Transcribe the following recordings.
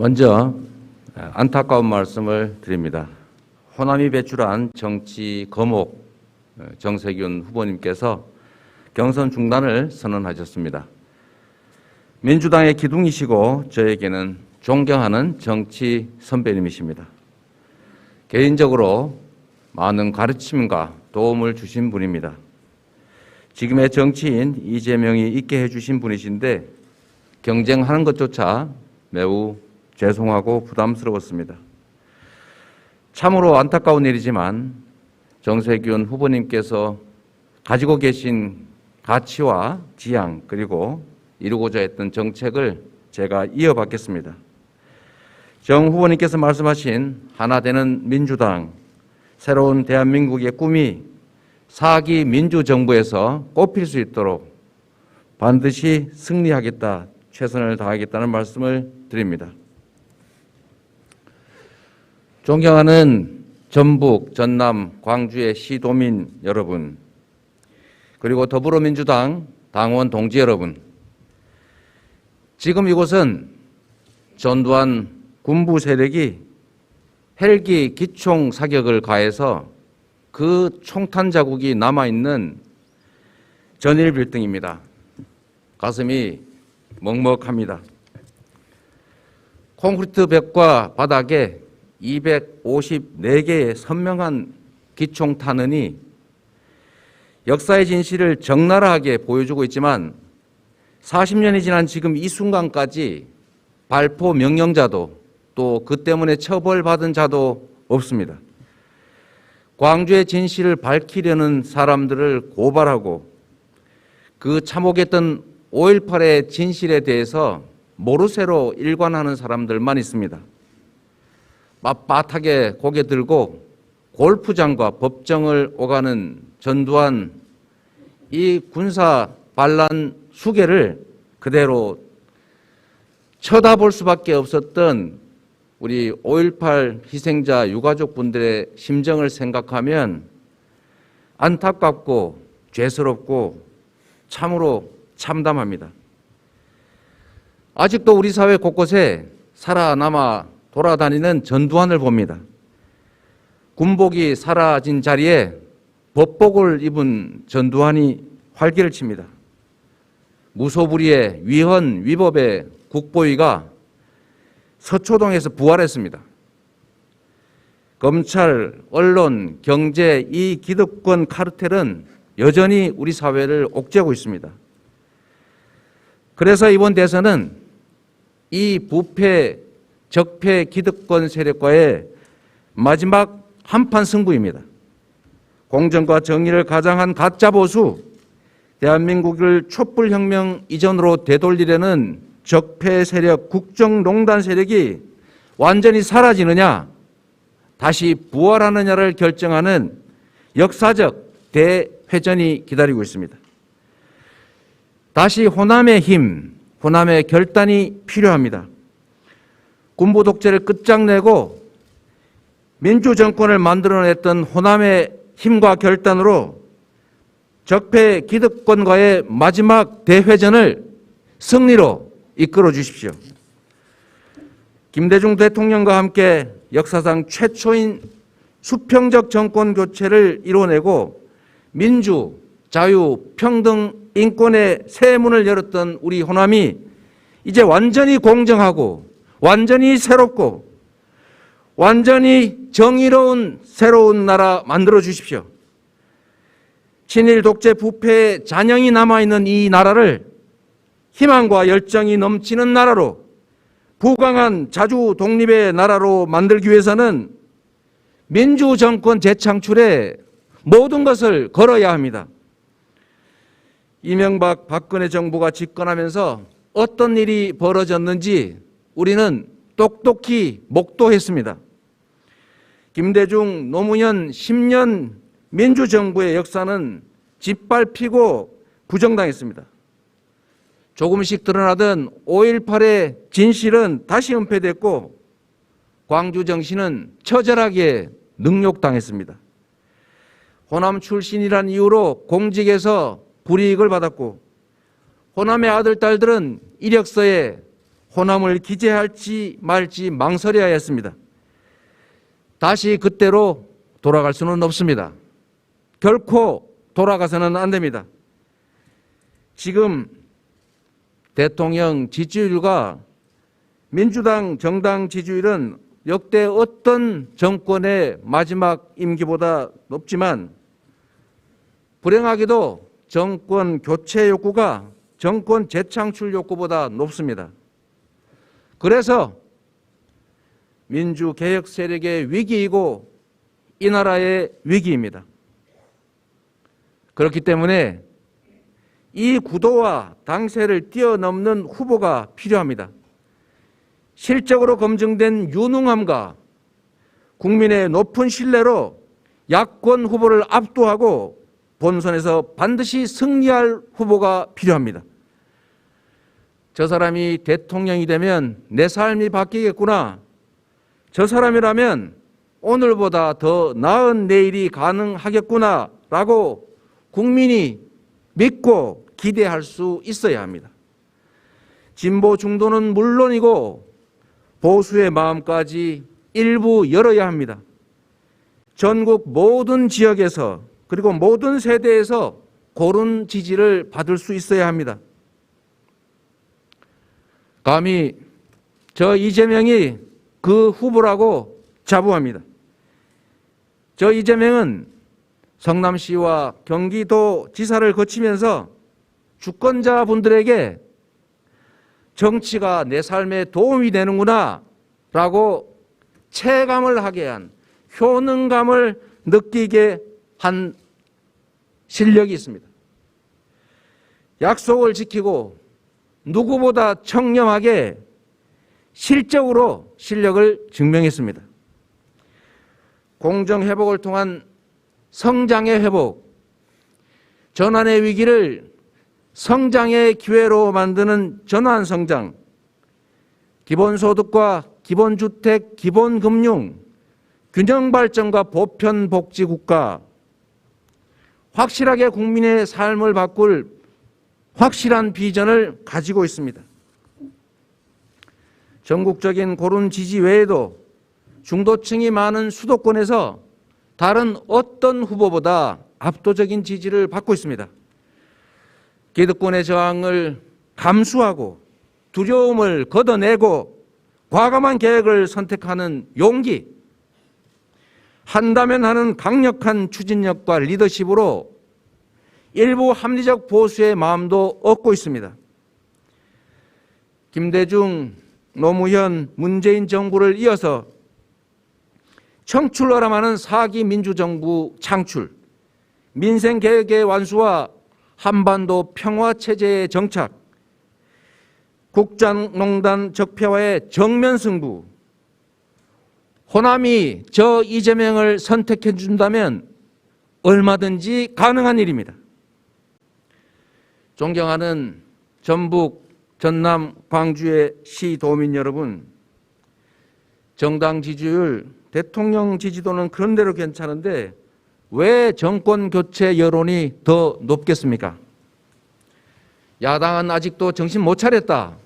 먼저 안타까운 말씀을 드립니다. 호남이 배출한 정치 거목 정세균 후보님께서 경선 중단을 선언하셨습니다. 민주당의 기둥이시고 저에게는 존경하는 정치 선배님이십니다. 개인적으로 많은 가르침과 도움을 주신 분입니다. 지금의 정치인 이재명이 있게 해주신 분이신데 경쟁하는 것조차 매우 죄송하고 부담스러웠습니다. 참으로 안타까운 일이지만 정세균 후보님께서 가지고 계신 가치와 지향 그리고 이루고자 했던 정책을 제가 이어받겠습니다. 정 후보님께서 말씀하신 하나 되는 민주당, 새로운 대한민국의 꿈이 4기 민주정부에서 꼽힐 수 있도록 반드시 승리하겠다, 최선을 다하겠다는 말씀을 드립니다. 존경하는 전북, 전남, 광주의 시도민 여러분, 그리고 더불어민주당 당원 동지 여러분, 지금 이곳은 전두환 군부 세력이 헬기 기총 사격을 가해서 그 총탄 자국이 남아있는 전일 빌딩입니다. 가슴이 먹먹합니다. 콘크리트 벽과 바닥에 254개의 선명한 기총탄은이 역사의 진실을 적나라하게 보여주고 있지만 40년이 지난 지금 이 순간까지 발포 명령자도 또 그 때문에 처벌받은 자도 없습니다. 광주의 진실을 밝히려는 사람들을 고발하고 그 참혹했던 5.18의 진실에 대해서 모르쇠로 일관하는 사람들만 있습니다. 빳빳하게 고개 들고 골프장과 법정을 오가는 전두환 이 군사 반란 수괴를 그대로 쳐다볼 수밖에 없었던 우리 5.18 희생자 유가족분들의 심정을 생각하면 안타깝고 죄스럽고 참으로 참담합니다. 아직도 우리 사회 곳곳에 살아남아 돌아다니는 전두환을 봅니다. 군복이 사라진 자리에 법복을 입은 전두환이 활기를 칩니다. 무소불위의 위헌 위법의 국보위가 서초동에서 부활했습니다. 검찰, 언론, 경제 이 기득권 카르텔은 여전히 우리 사회를 옥죄고 있습니다. 그래서 이번 대선은 이 부패, 적폐 기득권 세력과의 마지막 한판 승부입니다. 공정과 정의를 가장한 가짜 보수, 대한민국을 촛불혁명 이전으로 되돌리려는 적폐 세력, 국정농단 세력이 완전히 사라지느냐, 다시 부활하느냐를 결정하는 역사적 대회전이 기다리고 있습니다. 다시 호남의 힘, 호남의 결단이 필요합니다. 군부 독재를 끝장내고 민주정권을 만들어냈던 호남의 힘과 결단으로 적폐 기득권과의 마지막 대회전을 승리로 이끌어 주십시오. 김대중 대통령과 함께 역사상 최초인 수평적 정권 교체를 이뤄내고 민주, 자유, 평등, 인권의 새 문을 열었던 우리 호남이 이제 완전히 공정하고 완전히 새롭고 완전히 정의로운 새로운 나라 만들어 주십시오. 친일 독재 부패의 잔영이 남아있는 이 나라를 희망과 열정이 넘치는 나라로, 부강한 자주 독립의 나라로 만들기 위해서는 민주정권 재창출에 모든 것을 걸어야 합니다. 이명박 박근혜 정부가 집권하면서 어떤 일이 벌어졌는지 우리는 똑똑히 목도했습니다. 김대중 노무현 10년 민주정부의 역사는 짓밟히고 부정당했습니다. 조금씩 드러나던 5.18의 진실은 다시 은폐됐고 광주 정신은 처절하게 능욕당했습니다. 호남 출신이란 이유로 공직에서 불이익을 받았고 호남의 아들, 딸들은 이력서에 호남을 기재할지 말지 망설여야 했습니다. 다시 그때로 돌아갈 수는 없습니다. 결코 돌아가서는 안 됩니다. 지금 대통령 지지율과 민주당 정당 지지율은 역대 어떤 정권의 마지막 임기보다 높지만 불행하게도 정권 교체 욕구가 정권 재창출 욕구보다 높습니다. 그래서 민주개혁 세력의 위기이고 이 나라의 위기입니다. 그렇기 때문에 이 구도와 당세를 뛰어넘는 후보가 필요합니다. 실적으로 검증된 유능함과 국민의 높은 신뢰로 야권 후보를 압도하고 본선에서 반드시 승리할 후보가 필요합니다. 저 사람이 대통령이 되면 내 삶이 바뀌겠구나. 저 사람이라면 오늘보다 더 나은 내일이 가능하겠구나 라고 국민이 믿고 기대할 수 있어야 합니다. 진보 중도는 물론이고 보수의 마음까지 일부 열어야 합니다. 전국 모든 지역에서 그리고 모든 세대에서 고른 지지를 받을 수 있어야 합니다. 감히 저 이재명이 그 후보라고 자부합니다. 저 이재명은 성남시와 경기도 지사를 거치면서 주권자분들에게 정치가 내 삶에 도움이 되는구나 라고 체감을 하게 한, 효능감을 느끼게 한 실력이 있습니다. 약속을 지키고 누구보다 청렴하게 실적으로 실력을 증명했습니다. 공정회복을 통한 성장의 회복, 전환의 위기를 성장의 기회로 만드는 전환성장, 기본소득과 기본주택, 기본금융, 균형발전과 보편복지국가, 확실하게 국민의 삶을 바꿀 확실한 비전을 가지고 있습니다. 전국적인 고른 지지 외에도 중도층이 많은 수도권에서 다른 어떤 후보보다 압도적인 지지를 받고 있습니다. 기득권의 저항을 감수하고 두려움을 걷어내고 과감한 계획을 선택하는 용기, 한다면 하는 강력한 추진력과 리더십으로 일부 합리적 보수의 마음도 얻고 있습니다. 김대중, 노무현, 문재인 정부를 이어서 청출어람 하는 4기 민주정부 창출, 민생개혁의 완수와 한반도 평화체제의 정착, 국정농단 적폐와의 정면승부, 호남이 저 이재명을 선택해 준다면 얼마든지 가능한 일입니다. 존경하는 전북, 전남, 광주의 시도민 여러분, 정당 지지율, 대통령 지지도는 그런대로 괜찮은데 왜 정권 교체 여론이 더 높겠습니까? 야당은 아직도 정신 못 차렸다.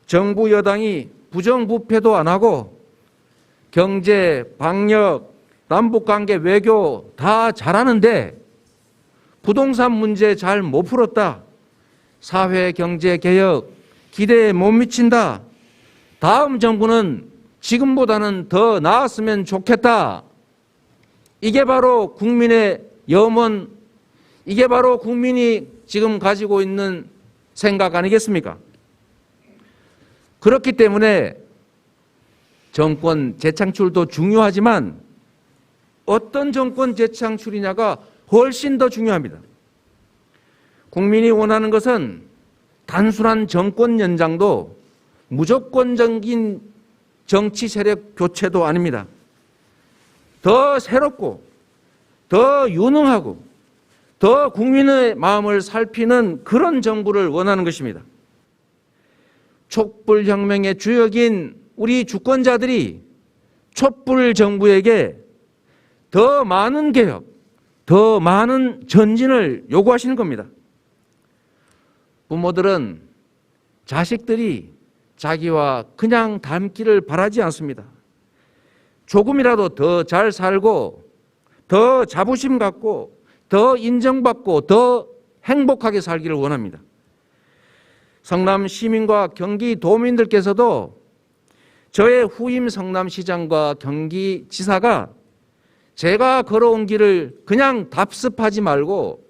정부 여당이 부정부패도 안 하고 경제, 방역, 남북관계, 외교 다 잘하는데 부동산 문제 잘 못 풀었다. 사회, 경제, 개혁 기대에 못 미친다. 다음 정부는 지금보다는 더 나았으면 좋겠다. 이게 바로 국민의 염원, 이게 바로 국민이 지금 가지고 있는 생각 아니겠습니까? 그렇기 때문에 정권 재창출도 중요하지만 어떤 정권 재창출이냐가 훨씬 더 중요합니다. 국민이 원하는 것은 단순한 정권 연장도 무조건적인 정치 세력 교체도 아닙니다. 더 새롭고 더 유능하고 더 국민의 마음을 살피는 그런 정부를 원하는 것입니다. 촛불혁명의 주역인 우리 주권자들이 촛불 정부에게 더 많은 개혁, 더 많은 전진을 요구하시는 겁니다. 부모들은 자식들이 자기와 그냥 닮기를 바라지 않습니다. 조금이라도 더 잘 살고 더 자부심 갖고 더 인정받고 더 행복하게 살기를 원합니다. 성남 시민과 경기도민들께서도 저의 후임 성남시장과 경기지사가 제가 걸어온 길을 그냥 답습하지 말고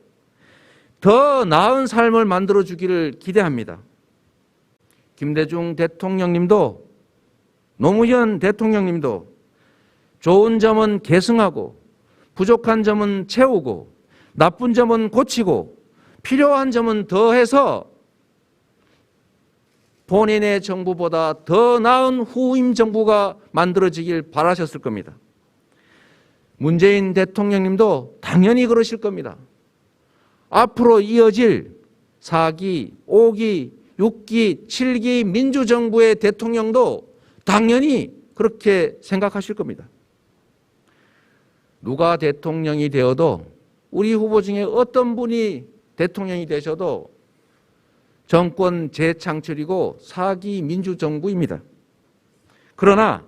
더 나은 삶을 만들어주기를 기대합니다. 김대중 대통령님도 노무현 대통령님도 좋은 점은 계승하고 부족한 점은 채우고 나쁜 점은 고치고 필요한 점은 더해서 본인의 정부보다 더 나은 후임 정부가 만들어지길 바라셨을 겁니다. 문재인 대통령님도 당연히 그러실 겁니다. 앞으로 이어질 4기, 5기, 6기, 7기 민주정부의 대통령도 당연히 그렇게 생각하실 겁니다. 누가 대통령이 되어도 우리 후보 중에 어떤 분이 대통령이 되셔도 정권 재창출이고 4기 민주정부입니다. 그러나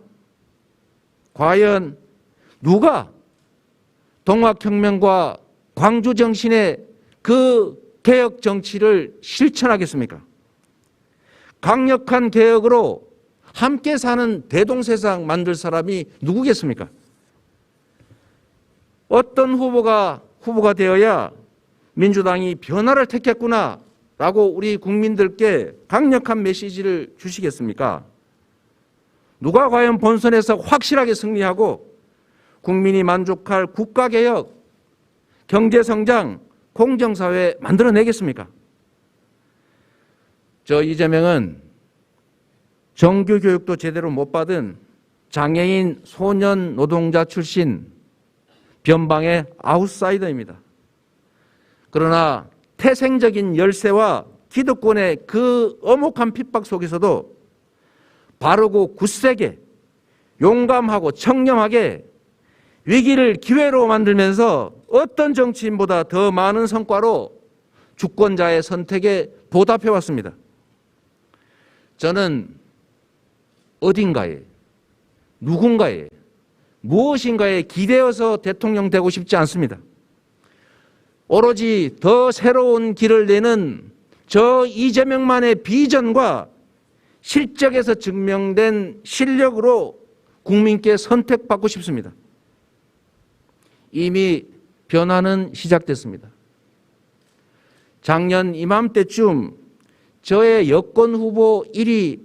과연 누가 동학혁명과 광주정신의 그 개혁 정치를 실천하겠습니까? 강력한 개혁으로 함께 사는 대동세상 만들 사람이 누구겠습니까? 어떤 후보가 되어야 민주당이 변화를 택했구나 라고 우리 국민들께 강력한 메시지를 주시겠습니까? 누가 과연 본선에서 확실하게 승리하고 국민이 만족할 국가개혁, 경제성장, 공정사회 만들어내겠습니까? 저 이재명은 정규교육도 제대로 못 받은 장애인 소년 노동자 출신 변방의 아웃사이더입니다. 그러나 태생적인 열세와 기득권의 그 엄혹한 핍박 속에서도 바르고 굳세게 용감하고 청렴하게 위기를 기회로 만들면서 어떤 정치인보다 더 많은 성과로 주권자의 선택에 보답해왔습니다. 저는 어딘가에 누군가에 무엇인가에 기대어서 대통령 되고 싶지 않습니다. 오로지 더 새로운 길을 내는 저 이재명만의 비전과 실적에서 증명된 실력으로 국민께 선택받고 싶습니다. 이미 변화는 시작됐습니다. 작년 이맘때쯤 저의 여권 후보 1위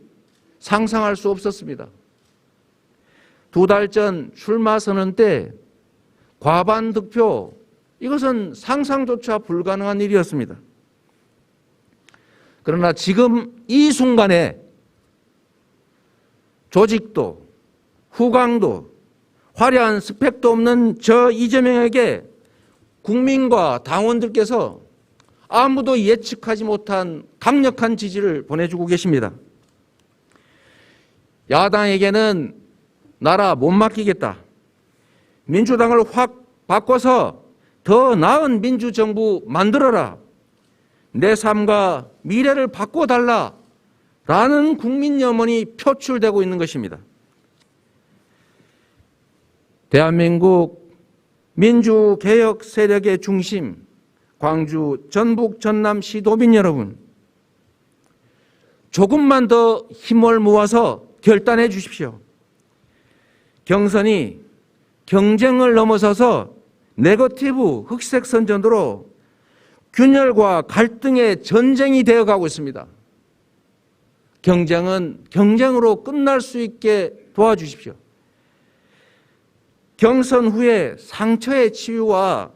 상상할 수 없었습니다. 2달 전 출마 선언 때 과반 득표, 이것은 상상조차 불가능한 일이었습니다. 그러나 지금 이 순간에 조직도, 후광도, 화려한 스펙도 없는 저 이재명에게 국민과 당원들께서 아무도 예측하지 못한 강력한 지지를 보내주고 계십니다. 야당에게는 나라 못 맡기겠다. 민주당을 확 바꿔서 더 나은 민주정부 만들어라. 내 삶과 미래를 바꿔달라. 라는 국민 염원이 표출되고 있는 것입니다. 대한민국 민주개혁 세력의 중심, 광주, 전북, 전남 시도민 여러분, 조금만 더 힘을 모아서 결단해 주십시오. 경선이 경쟁을 넘어서서 네거티브 흑색 선전으로 균열과 갈등의 전쟁이 되어가고 있습니다. 경쟁은 경쟁으로 끝날 수 있게 도와주십시오. 경선 후에 상처의 치유와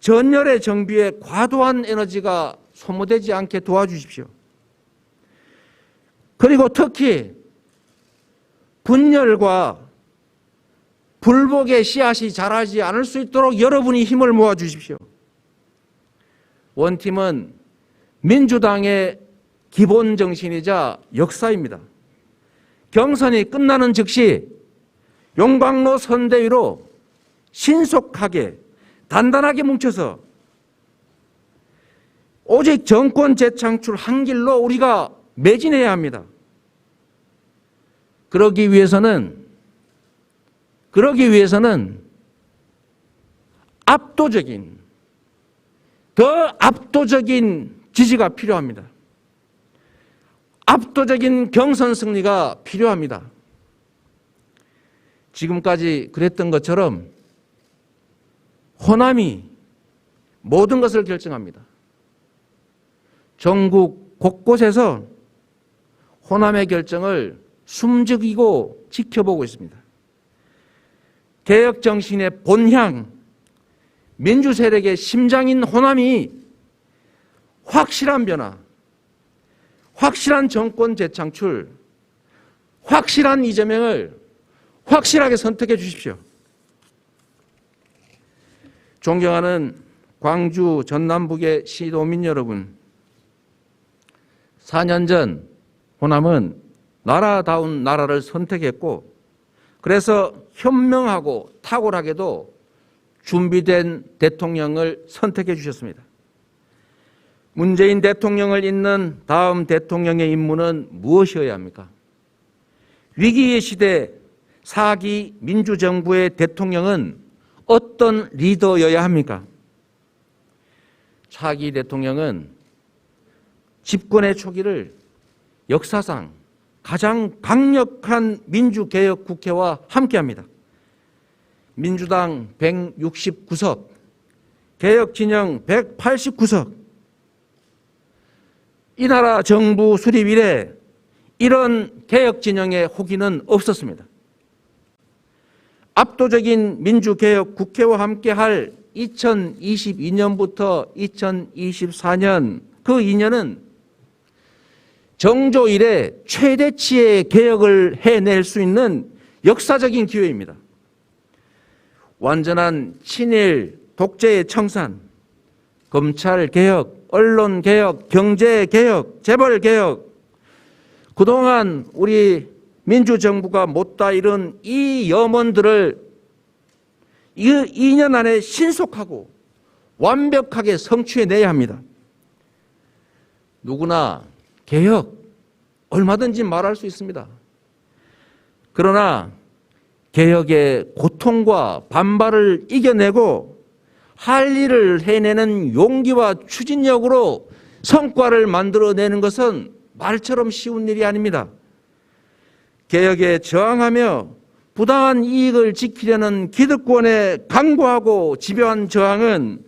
전열의 정비에 과도한 에너지가 소모되지 않게 도와주십시오. 그리고 특히 분열과 불복의 씨앗이 자라지 않을 수 있도록 여러분이 힘을 모아주십시오. 원팀은 민주당의 기본 정신이자 역사입니다. 경선이 끝나는 즉시 용광로 선대위로 신속하게 단단하게 뭉쳐서 오직 정권 재창출 한 길로 우리가 매진해야 합니다. 그러기 위해서는 더 압도적인 지지가 필요합니다. 압도적인 경선 승리가 필요합니다. 지금까지 그랬던 것처럼 호남이 모든 것을 결정합니다. 전국 곳곳에서 호남의 결정을 숨죽이고 지켜보고 있습니다. 개혁 정신의 본향, 민주 세력의 심장인 호남이 확실한 변화, 확실한 정권 재창출, 확실한 이재명을 확실하게 선택해 주십시오. 존경하는 광주 전남북의 시도민 여러분, 4년 전 호남은 나라다운 나라를 선택했고, 그래서 현명하고 탁월하게도 준비된 대통령을 선택해 주셨습니다. 문재인 대통령을 잇는 다음 대통령의 임무는 무엇이어야 합니까? 위기의 시대 4기 민주정부의 대통령은 어떤 리더여야 합니까? 4기 대통령은 집권의 초기를 역사상 가장 강력한 민주개혁 국회와 함께합니다. 민주당 169석, 개혁진영 189석. 이 나라 정부 수립 이래 이런 개혁진영의 호기는 없었습니다. 압도적인 민주개혁 국회와 함께할 2022년부터 2024년 그 2년은 정조 이래 최대치의 개혁을 해낼 수 있는 역사적인 기회입니다. 완전한 친일 독재의 청산, 검찰개혁, 언론개혁, 경제개혁, 재벌개혁, 그동안 우리 민주정부가 못다 이룬 이 염원들을 이 2년 안에 신속하고 완벽하게 성취해내야 합니다. 누구나 개혁 얼마든지 말할 수 있습니다. 그러나 개혁의 고통과 반발을 이겨내고 할 일을 해내는 용기와 추진력으로 성과를 만들어내는 것은 말처럼 쉬운 일이 아닙니다. 개혁에 저항하며 부당한 이익을 지키려는 기득권의 강고하고 집요한 저항은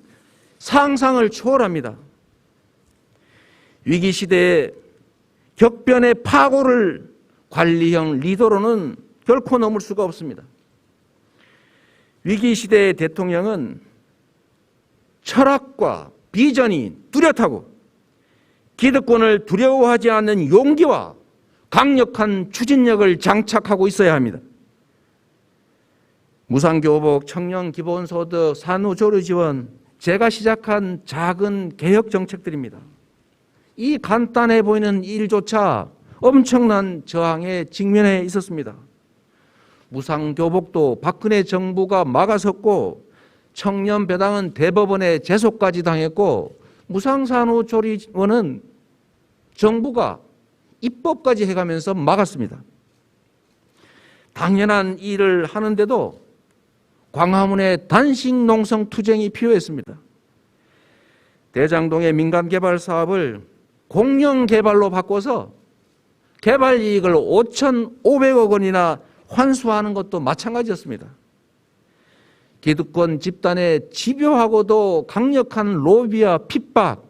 상상을 초월합니다. 위기 시대에 격변의 파고를 관리형 리더로는 결코 넘을 수가 없습니다. 위기 시대의 대통령은 철학과 비전이 뚜렷하고 기득권을 두려워하지 않는 용기와 강력한 추진력을 장착하고 있어야 합니다. 무상교복, 청년기본소득, 산후조리지원, 제가 시작한 작은 개혁 정책들입니다. 이 간단해 보이는 일조차 엄청난 저항에 직면해 있었습니다. 무상교복도 박근혜 정부가 막아섰고, 청년배당은 대법원에 제소까지 당했고, 무상산후조리원은 정부가 입법까지 해가면서 막았습니다. 당연한 일을 하는데도 광화문의 단식 농성 투쟁이 필요했습니다. 대장동의 민간개발 사업을 공영개발로 바꿔서 개발 이익을 5,500억 원이나 환수하는 것도 마찬가지였습니다. 기득권 집단의 집요하고도 강력한 로비와 핍박,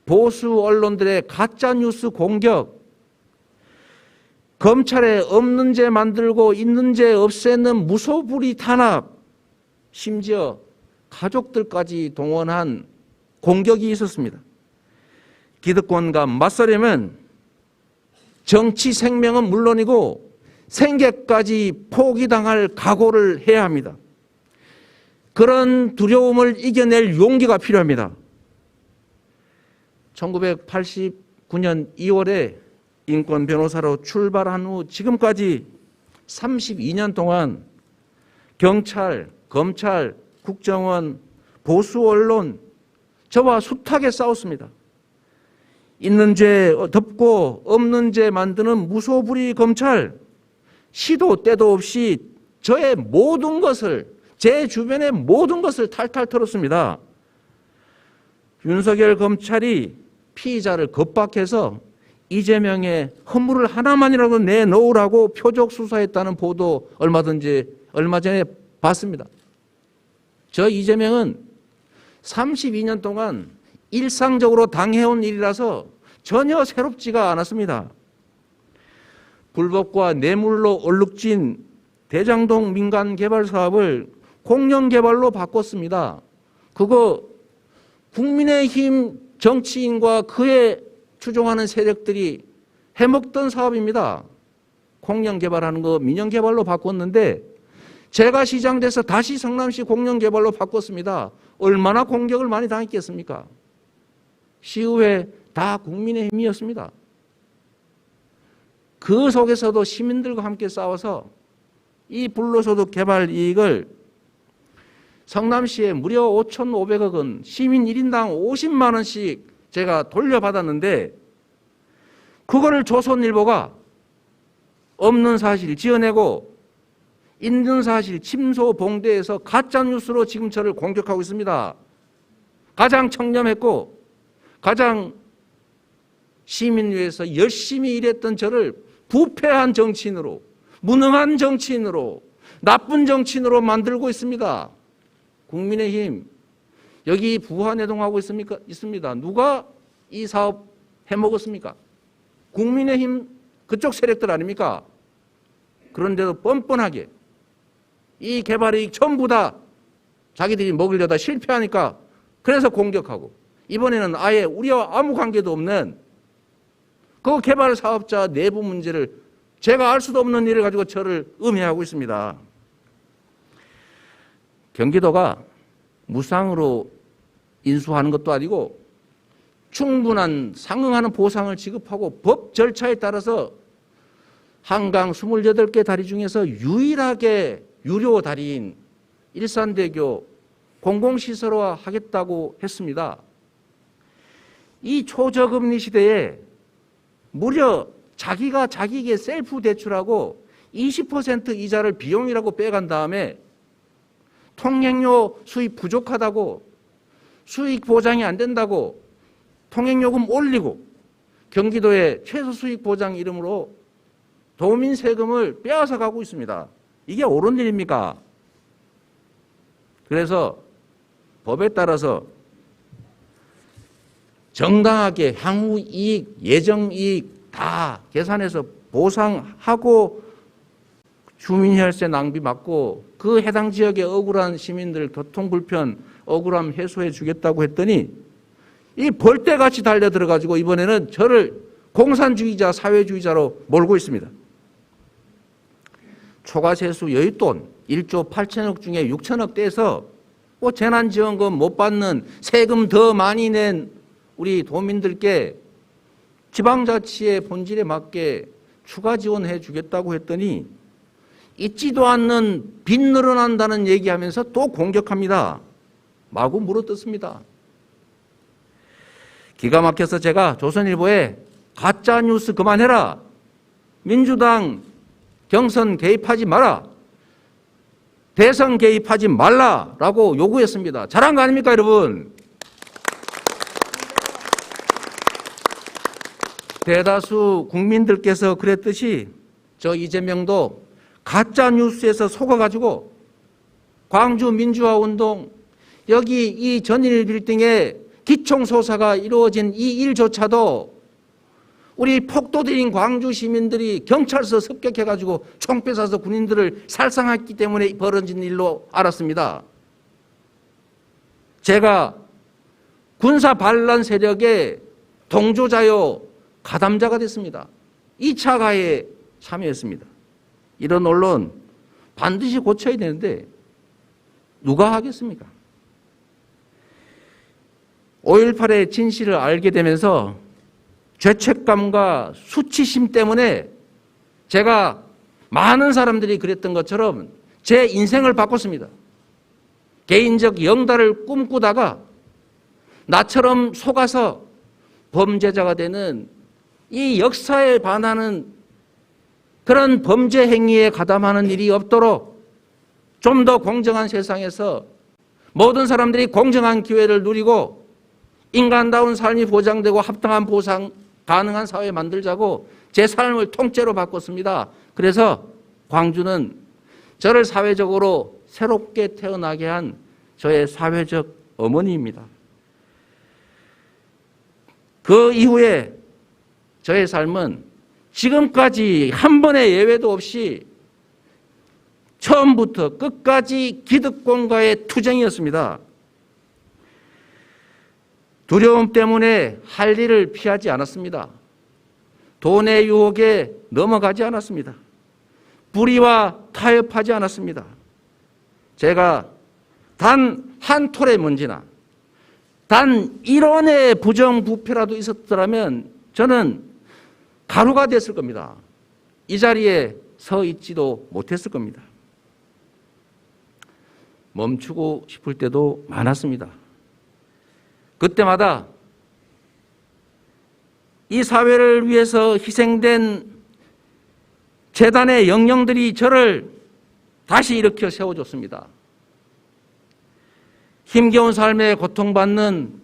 보수 언론들의 가짜뉴스 공격, 검찰에 없는 죄 만들고 있는 죄 없애는 무소불위 탄압, 심지어 가족들까지 동원한 공격이 있었습니다. 기득권과 맞서려면 정치 생명은 물론이고 생계까지 포기당할 각오를 해야 합니다. 그런 두려움을 이겨낼 용기가 필요합니다. 1989년 2월에 인권 변호사로 출발한 후 지금까지 32년 동안 경찰, 검찰, 국정원, 보수 언론 저와 숱하게 싸웠습니다. 있는 죄 덮고 없는 죄 만드는 무소불위 검찰, 시도 때도 없이 저의 모든 것을, 제 주변의 모든 것을 탈탈 털었습니다. 윤석열 검찰이 피의자를 겁박해서 이재명의 허물을 하나만이라도 내놓으라고 표적 수사했다는 보도 얼마 전에 봤습니다. 저 이재명은 32년 동안 일상적으로 당해온 일이라서 전혀 새롭지가 않았습니다. 불법과 뇌물로 얼룩진 대장동 민간 개발 사업을 공영 개발로 바꿨습니다. 그거 국민의힘 정치인과 그에 추종하는 세력들이 해먹던 사업입니다. 공영 개발하는 거 민영 개발로 바꿨는데 제가 시장 돼서 다시 성남시 공영 개발로 바꿨습니다. 얼마나 공격을 많이 당했겠습니까? 시의회 다 국민의힘이었습니다. 그 속에서도 시민들과 함께 싸워서 이 불로소득 개발 이익을 성남시에 무려 5,500억 원, 시민 1인당 50만 원씩 제가 돌려받았는데 그거를 조선일보가 없는 사실 지어내고 있는 사실 침소봉대해서 가짜뉴스로 지금 저를 공격하고 있습니다. 가장 청렴했고 가장 시민 위해서 열심히 일했던 저를 부패한 정치인으로, 무능한 정치인으로, 나쁜 정치인으로 만들고 있습니다. 국민의힘 여기 부하내동하고 있습니다. 누가 이 사업 해먹었습니까? 국민의힘 그쪽 세력들 아닙니까? 그런데도 뻔뻔하게 이 개발이익 전부 다 자기들이 먹으려다 실패하니까 그래서 공격하고 이번에는 아예 우리와 아무 관계도 없는 그 개발 사업자 내부 문제를 제가 알 수도 없는 일을 가지고 저를 음해하고 있습니다. 경기도가 무상으로 인수하는 것도 아니고 충분한 상응하는 보상을 지급하고 법 절차에 따라서 한강 28개 다리 중에서 유일하게 유료 다리인 일산대교 공공시설화 하겠다고 했습니다. 이 초저금리 시대에 무려 자기가 자기에게 셀프 대출하고 20% 이자를 비용이라고 빼간 다음에 통행료 수입 부족하다고 수익 보장이 안 된다고 통행요금 올리고 경기도의 최소 수익 보장 이름으로 도민 세금을 빼앗아 가고 있습니다. 이게 옳은 일입니까? 그래서 법에 따라서 정당하게 향후 이익, 예정 이익 다 계산해서 보상하고 주민혈세 낭비 막고 그 해당 지역의 억울한 시민들 교통 불편 억울함 해소해 주겠다고 했더니 이 벌떼같이 달려들어가지고 이번에는 저를 공산주의자, 사회주의자로 몰고 있습니다. 초과세수 여윳돈 1조 8천억 중에 6천억 떼서 재난지원금 못 받는 세금 더 많이 낸 우리 도민들께 지방자치의 본질에 맞게 추가 지원해 주겠다고 했더니 있지도 않는 빚 늘어난다는 얘기하면서 또 공격합니다. 마구 물어뜯습니다. 기가 막혀서 제가 조선일보에 가짜뉴스 그만해라. 민주당 경선 개입하지 마라. 대선 개입하지 말라라고 요구했습니다. 잘한 거 아닙니까, 여러분? 대다수 국민들께서 그랬듯이 저 이재명도 가짜뉴스에서 속아가지고 광주 민주화운동 여기 이 전일 빌딩에 기총소사가 이루어진 이 일조차도 우리 폭도들인 광주 시민들이 경찰서 습격해가지고 총 뺏어서 군인들을 살상했기 때문에 벌어진 일로 알았습니다. 제가 군사 반란 세력의 동조자요 가담자가 됐습니다. 2차 가해에 참여했습니다. 이런 언론 반드시 고쳐야 되는데 누가 하겠습니까? 5.18의 진실을 알게 되면서 죄책감과 수치심 때문에 제가 많은 사람들이 그랬던 것처럼 제 인생을 바꿨습니다. 개인적 영달을 꿈꾸다가 나처럼 속아서 범죄자가 되는 이 역사에 반하는 그런 범죄 행위에 가담하는 일이 없도록 좀 더 공정한 세상에서 모든 사람들이 공정한 기회를 누리고 인간다운 삶이 보장되고 합당한 보상 가능한 사회 만들자고 제 삶을 통째로 바꿨습니다. 그래서 광주는 저를 사회적으로 새롭게 태어나게 한 저의 사회적 어머니입니다. 그 이후에 저의 삶은 지금까지 한 번의 예외도 없이 처음부터 끝까지 기득권과의 투쟁이었습니다. 두려움 때문에 할 일을 피하지 않았습니다. 돈의 유혹에 넘어가지 않았습니다. 불의와 타협하지 않았습니다. 제가 단 한 톨의 먼지나 단 1원의 부정부패라도 있었더라면 저는 가루가 됐을 겁니다. 이 자리에 서 있지도 못했을 겁니다. 멈추고 싶을 때도 많았습니다. 그때마다 이 사회를 위해서 희생된 재단의 영령들이 저를 다시 일으켜 세워줬습니다. 힘겨운 삶에 고통받는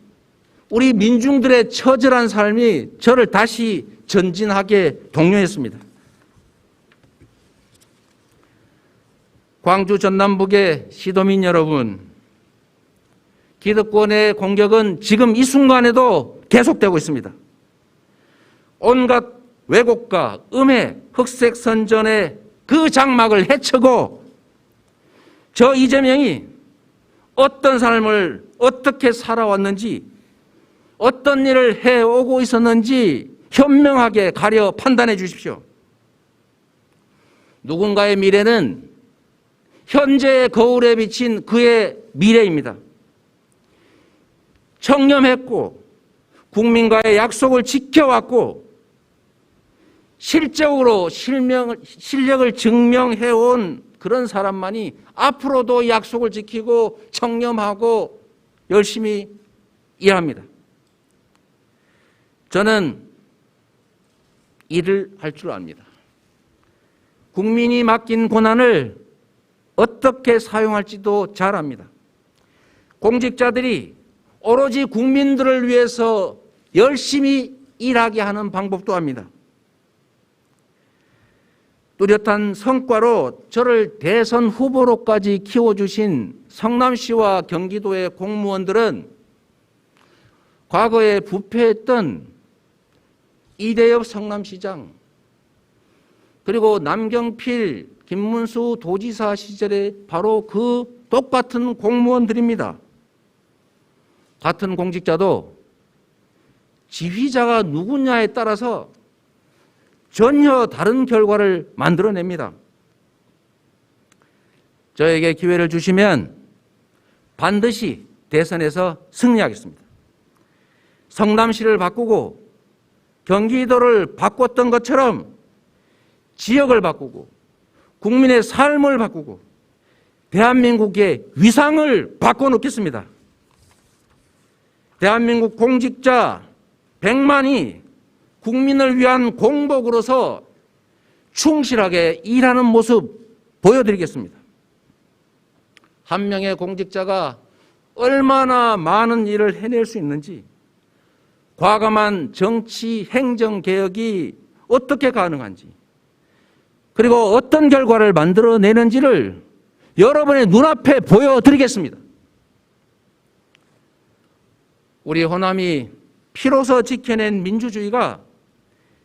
우리 민중들의 처절한 삶이 저를 다시 전진하게 독려했습니다. 광주 전남북의 시도민 여러분, 기득권의 공격은 지금 이 순간에도 계속되고 있습니다. 온갖 왜곡과 음해, 흑색 선전의 그 장막을 헤쳐고 저 이재명이 어떤 삶을 어떻게 살아왔는지, 어떤 일을 해오고 있었는지 현명하게 가려 판단해 주십시오. 누군가의 미래는 현재의 거울에 비친 그의 미래입니다. 청렴했고 국민과의 약속을 지켜왔고 실적으로 실력을 증명해온 그런 사람만이 앞으로도 약속을 지키고 청렴하고 열심히 일합니다. 저는 일을 할 줄 압니다. 국민이 맡긴 권한을 어떻게 사용할지도 잘 압니다. 공직자들이 오로지 국민들을 위해서 열심히 일하게 하는 방법도 압니다. 뚜렷한 성과로 저를 대선 후보로까지 키워주신 성남시와 경기도의 공무원들은 과거에 부패했던 이대엽 성남시장, 그리고 남경필, 김문수 도지사 시절에 바로 그 똑같은 공무원들입니다. 같은 공직자도 지휘자가 누구냐에 따라서 전혀 다른 결과를 만들어냅니다. 저에게 기회를 주시면 반드시 대선에서 승리하겠습니다. 성남시를 바꾸고 경기도를 바꿨던 것처럼 지역을 바꾸고 국민의 삶을 바꾸고 대한민국의 위상을 바꿔놓겠습니다. 대한민국 공직자 100만이 국민을 위한 공복으로서 충실하게 일하는 모습 보여드리겠습니다. 한 명의 공직자가 얼마나 많은 일을 해낼 수 있는지, 과감한 정치 행정개혁이 어떻게 가능한지, 그리고 어떤 결과를 만들어내는지를 여러분의 눈앞에 보여드리겠습니다. 우리 호남이 피로서 지켜낸 민주주의가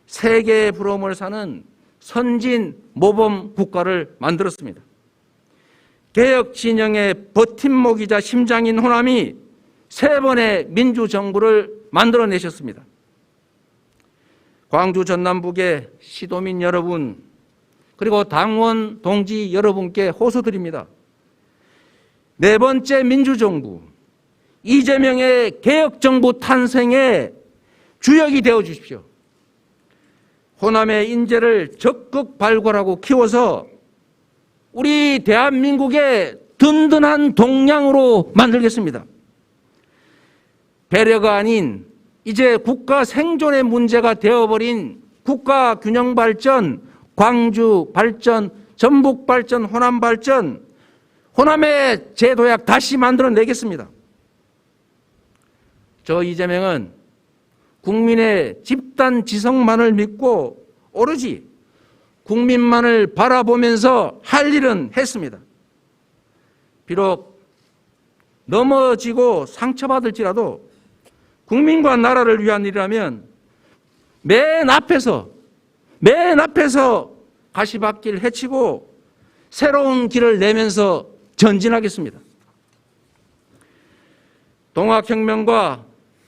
세계의 부러움을 사는 선진 모범 국가를 만들었습니다. 개혁 진영의 버팀목이자 심장인 호남이 3번의 민주정부를 만들어내셨습니다. 광주 전남북의 시도민 여러분, 그리고 당원 동지 여러분께 호소드립니다. 4번째 민주정부, 이재명의 개혁정부 탄생의 주역이 되어 주십시오. 호남의 인재를 적극 발굴하고 키워서 우리 대한민국의 든든한 동량으로 만들겠습니다. 배려가 아닌 이제 국가 생존의 문제가 되어버린 국가 균형 발전, 광주 발전, 전북 발전, 호남 발전, 호남의 재도약 다시 만들어내겠습니다. 저 이재명은 국민의 집단 지성만을 믿고 오로지 국민만을 바라보면서 할 일은 했습니다. 비록 넘어지고 상처받을지라도 국민과 나라를 위한 일이라면 맨 앞에서 가시밭길 헤치고 새로운 길을 내면서 전진하겠습니다. 동학혁명과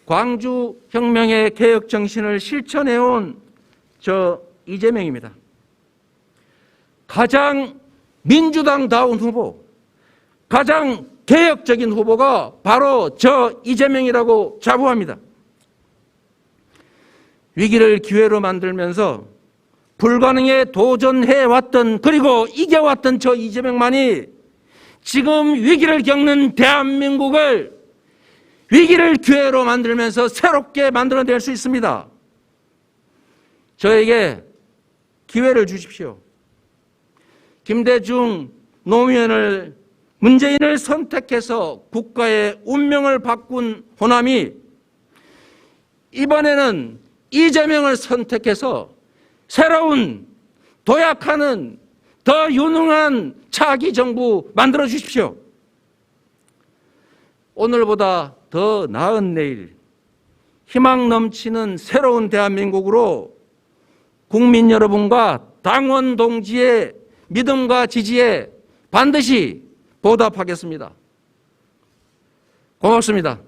광주혁명의 개혁 정신을 실천해온 저 이재명입니다. 가장 민주당다운 후보, 가장 개혁적인 후보가 바로 저 이재명이라고 자부합니다. 위기를 기회로 만들면서 불가능에 도전해왔던, 그리고 이겨왔던 저 이재명만이 지금 위기를 겪는 대한민국을 위기를 기회로 만들면서 새롭게 만들어낼 수 있습니다. 저에게 기회를 주십시오. 김대중, 노무현을, 문재인을 선택해서 국가의 운명을 바꾼 호남이 이번에는 이재명을 선택해서 새로운 도약하는 더 유능한 차기 정부 만들어 주십시오. 오늘보다 더 나은 내일, 희망 넘치는 새로운 대한민국으로 국민 여러분과 당원 동지의 믿음과 지지에 반드시 보답하겠습니다. 고맙습니다.